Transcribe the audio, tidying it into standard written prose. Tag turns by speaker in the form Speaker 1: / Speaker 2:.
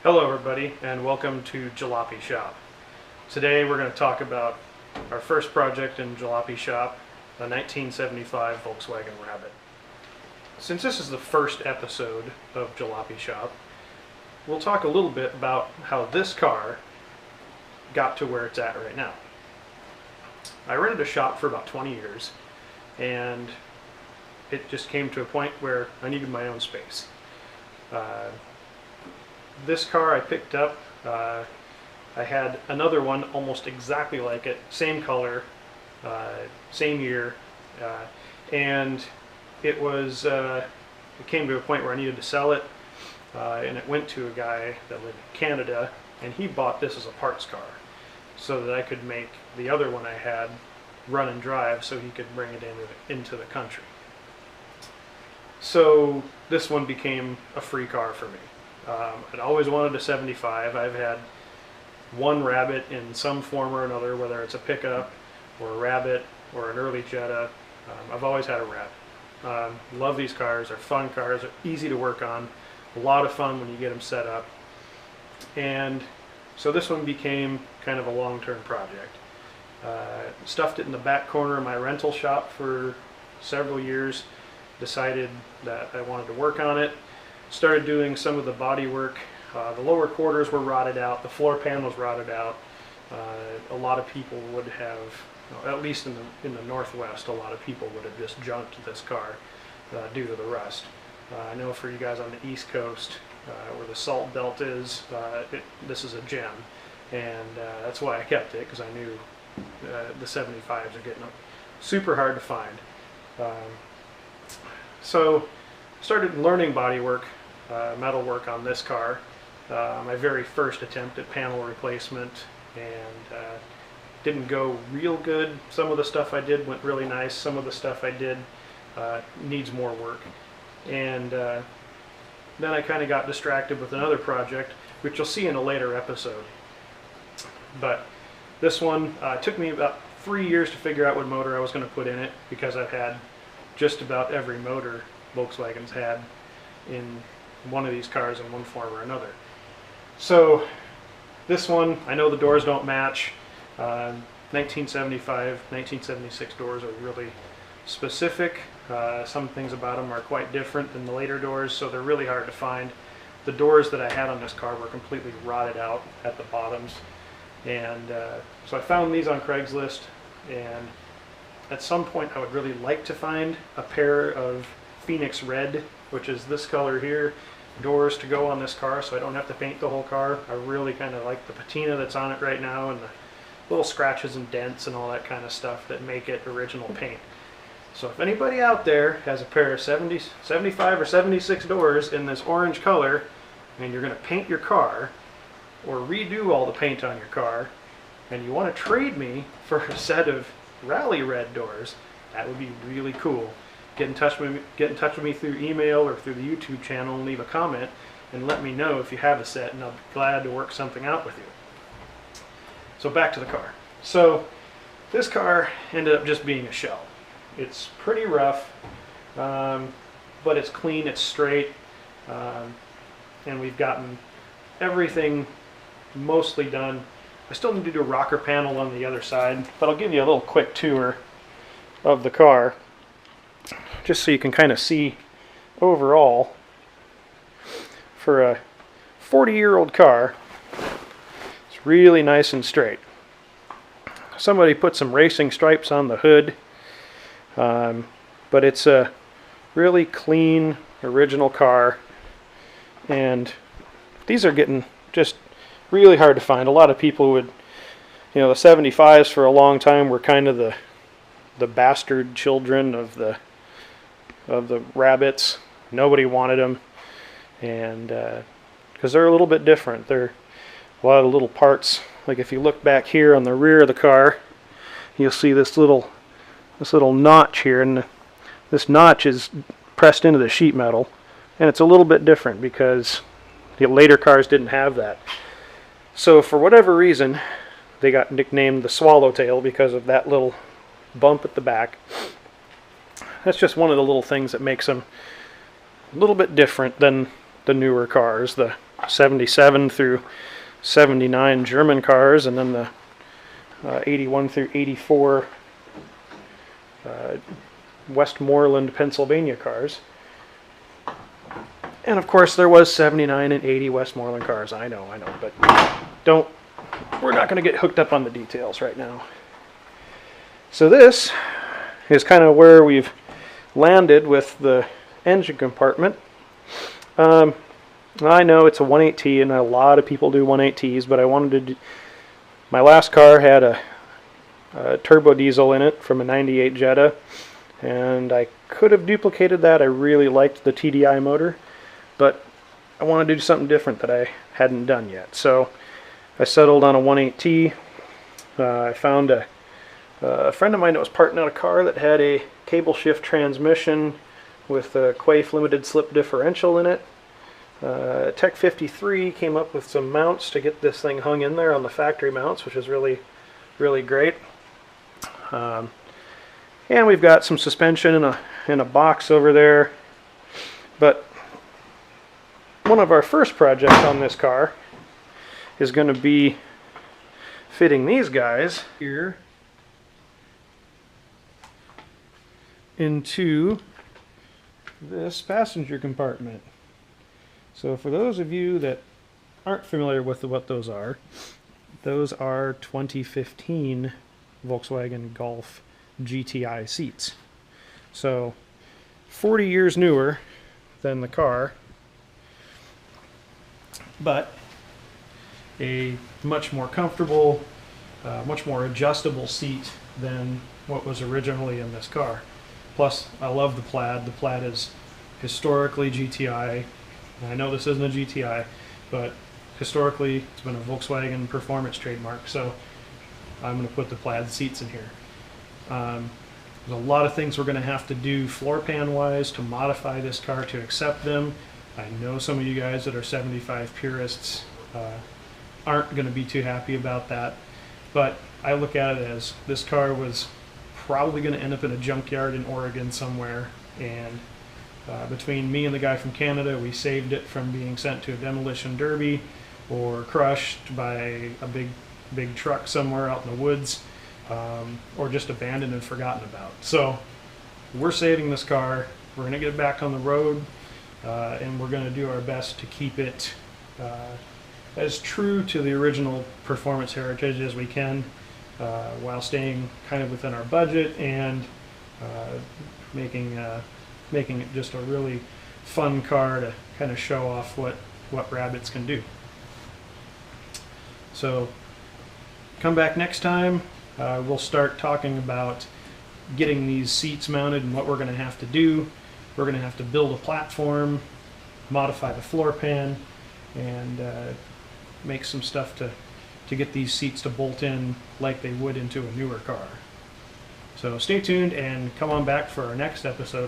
Speaker 1: Hello everybody and welcome to Jalopy Shop. Today we're going to talk about our first project in Jalopy Shop, the 1975 Volkswagen Rabbit. Since this is the first episode of Jalopy Shop, we'll talk a little bit about how this car got to where it's at right now. I rented a shop for about 20 years and it just came to a point where I needed my own space. This car I picked up, I had another one almost exactly like it, same color, same year, and it came to a point where I needed to sell it, and it went to a guy that lived in Canada, and he bought this as a parts car so that I could make the other one I had run and drive so he could bring it into the country. So this one became a free car for me. I'd always wanted a 75. I've had one Rabbit in some form or another, whether it's a pickup or a Rabbit or an early Jetta. I've always had a Rabbit. Love these cars. They're fun cars. They're easy to work on. A lot of fun when you get them set up. And so this one became kind of a long-term project. Stuffed it in the back corner of my rental shop for several years. Decided that I wanted to work on it. Started doing some of the body work. The lower quarters were rotted out. The floor pan was rotted out. A lot of people would have, at least in the Northwest, a lot of people would have just junked this car due to the rust. I know for you guys on the East Coast, where the salt belt is, this is a gem, and that's why I kept it, because I knew the 75s are getting super hard to find. So started learning body work, metal work on this car. My very first attempt at panel replacement, and didn't go real good. Some of the stuff I did went really nice. Some of the stuff I did needs more work. And then I kind of got distracted with another project, which you'll see in a later episode. But this one took me about 3 years to figure out what motor I was going to put in it, because I've had just about every motor Volkswagen's had in one of these cars in one form or another. So this one, I know the doors don't match. 1975, 1976 doors are really specific. Some things about them are quite different than the later doors, so they're really hard to find. The doors that I had on this car were completely rotted out at the bottoms, and so I found these on Craigslist, and at some point I would really like to find a pair of Phoenix Red, which is this color here, doors to go on this car so I don't have to paint the whole car. I really kind of like the patina that's on it right now, and the little scratches and dents and all that kind of stuff that make it original paint. So if anybody out there has a pair of 75 or 76 doors in this orange color, and you're going to paint your car or redo all the paint on your car, and you want to trade me for a set of Rally Red doors, that would be really cool. Get in touch with me through email or through the YouTube channel and leave a comment and let me know if you have a set, and I'll be glad to work something out with you. So back to the car. So this car ended up just being a shell. It's pretty rough, but it's clean, it's straight, and we've gotten everything mostly done. I still need to do a rocker panel on the other side, but I'll give you a little quick tour of the car, just so you can kind of see overall. For a 40-year-old car, it's really nice and straight. Somebody put some racing stripes on the hood, but it's a really clean original car, and these are getting just really hard to find. A lot of people would, the 75s for a long time were kind of the bastard children of the Rabbits. Nobody wanted them, and because they're a little bit different. They're a lot of little parts. Like if you look back here on the rear of the car, you'll see this little notch here, and this notch is pressed into the sheet metal, and it's a little bit different because the later cars didn't have that. So for whatever reason, they got nicknamed the Swallowtail because of that little bump at the back. That's just one of the little things that makes them a little bit different than the newer cars, the 77 through 79 German cars, and then the 81 through 84 Westmoreland, Pennsylvania cars. And of course there was 79 and 80 Westmoreland cars. I know, but we're not going to get hooked up on the details right now. So this is kind of where we've landed with the engine compartment. I know it's a 1.8T, and a lot of people do 1.8Ts, but I wanted to do, my last car had a turbo diesel in it from a 98 Jetta, and I could have duplicated that. I really liked the TDI motor, but I wanted to do something different that I hadn't done yet. So I settled on a 1.8T. I found a friend of mine that was parting out a car that had a cable shift transmission with a Quaife limited slip differential in it. Tech 53 came up with some mounts to get this thing hung in there on the factory mounts, which is really great. And we've got some suspension in a box over there. But one of our first projects on this car is going to be fitting these guys here into this passenger compartment. So for those of you that aren't familiar with what those are 2015 Volkswagen Golf GTI seats. So 40 years newer than the car, but a much more comfortable, much more adjustable seat than what was originally in this car. Plus, I love the plaid. The plaid is historically GTI. I know this isn't a GTI, but historically it's been a Volkswagen performance trademark, so I'm going to put the plaid seats in here. There's a lot of things we're going to have to do floor pan wise to modify this car to accept them. I know some of you guys that are 75 purists aren't going to be too happy about that, but I look at it as this car was probably going to end up in a junkyard in Oregon somewhere, and between me and the guy from Canada, we saved it from being sent to a demolition derby or crushed by a big truck somewhere out in the woods, or just abandoned and forgotten about. So we're saving this car. We're going to get it back on the road, and we're going to do our best to keep it as true to the original performance heritage as we can, while staying kind of within our budget and making it just a really fun car to kind of show off what rabbits can do. So come back next time. We'll start talking about getting these seats mounted and what we're going to have to do. We're going to have to build a platform, modify the floor pan, and make some stuff to get these seats to bolt in like they would into a newer car. So stay tuned and come on back for our next episode